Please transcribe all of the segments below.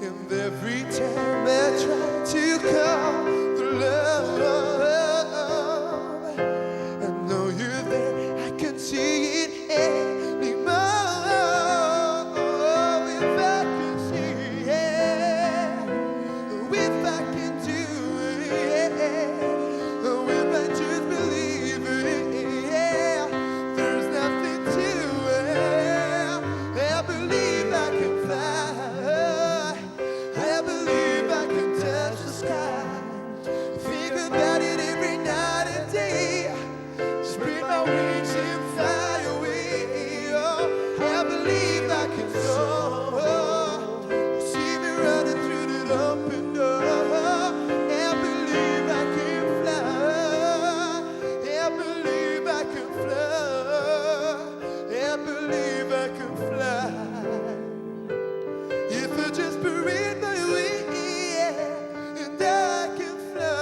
And every time I try to call the love, I know you're there, I can see it anymore. If I can see it, if I can do it, if I just believe it, there's nothing to it. I believe I can fly, I believe I can touch the sky. Think about it every night and day. Spread my wings and fly away. Oh, I believe I can soar. You see me running through that open door. I believe I can fly. I believe I can fly. I believe I can fly. If I just spread my wings and I can fly.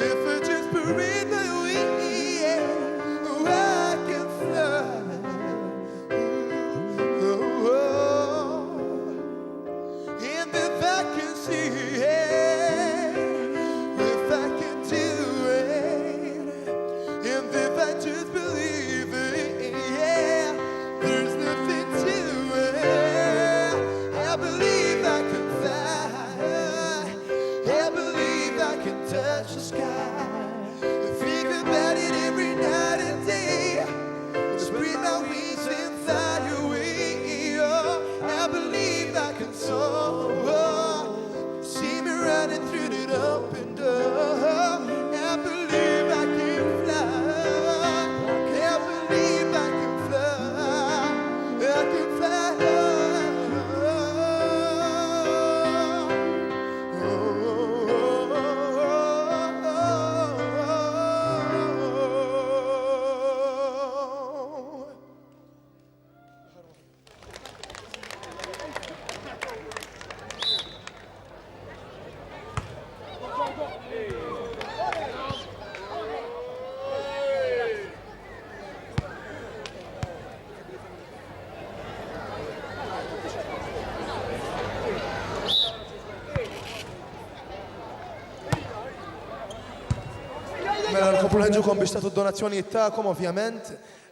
If I just spread my wings, I can fly. And if I can see it, if I can do it, and if I just believe it, yeah, there's nothing to it. I believe I can fly. I believe I can touch the sky. Think about it every night and day. Spread my wings and fly away. Oh, I believe I can soar. See me running through that open door. I believe I can fly. I believe I can fly. I can fly. Mela nkomplu nħeġġukom biex tagħtu d-donazzjonijiet tagħkom ovvjament.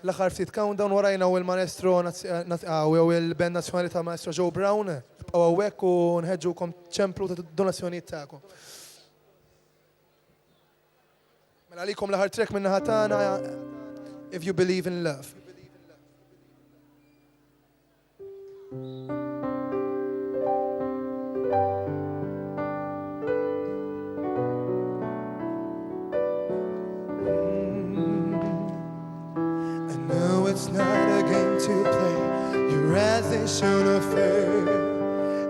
L-aħħar ftit countdown warajna u l-maestro jew il-band nazzjonali ta' Maestro Joe Brown. Tibqgħu hawnhekk u nħeġġukom ċemplu ta' d-donazzjonijiet tagħkom. Mela għalikom l-aħħar trek minn naħa tagħna If You Believe in Love. It's not a game to play. Your eyes, they show no fear.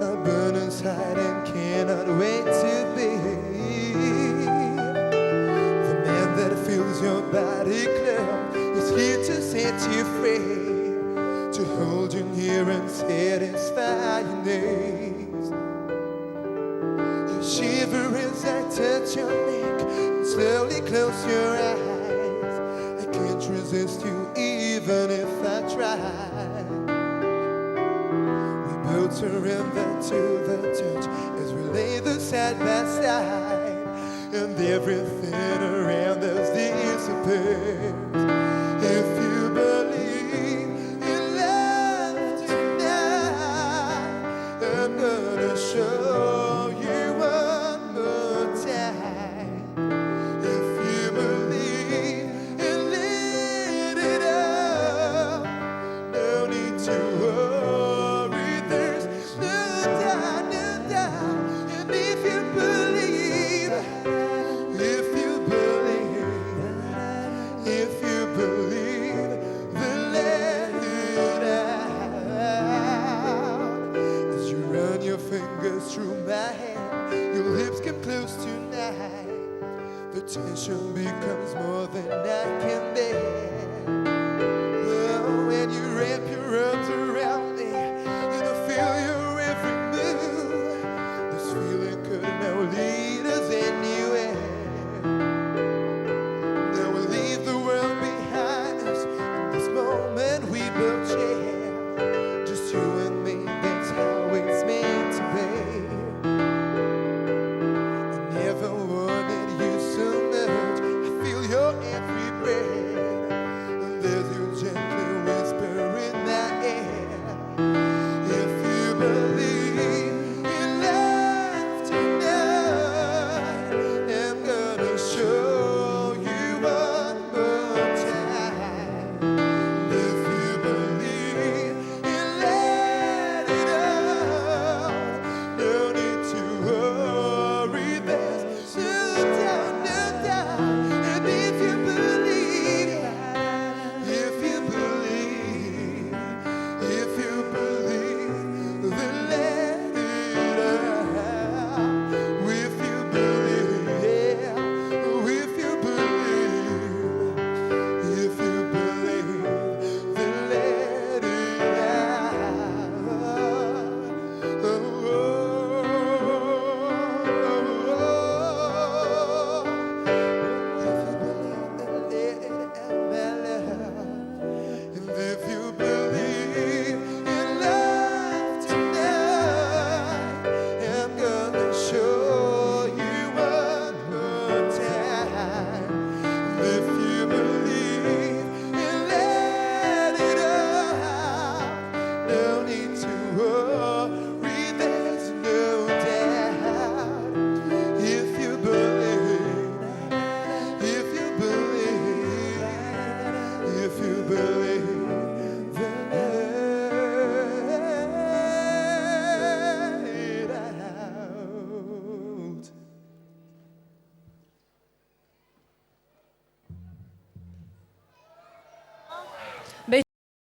I burn inside and cannot wait to be the man that feels your body clear. Is here to set you free, to hold you near and satisfy your needs. You shiver as I touch your neck and slowly close your eyes. I can't resist you even if I tried. We both surrender to the touch as we lay there side by side, and everything around us disappears. If you believe in love tonight, I'm gonna show you one more time. If you believe in lit it up, no need to worry, there's no doubt, no doubt. And if you believe, if you believe, if you believe, then let it out. As you run your fingers through my hair, your lips get close tonight. The tension becomes more than I can bear.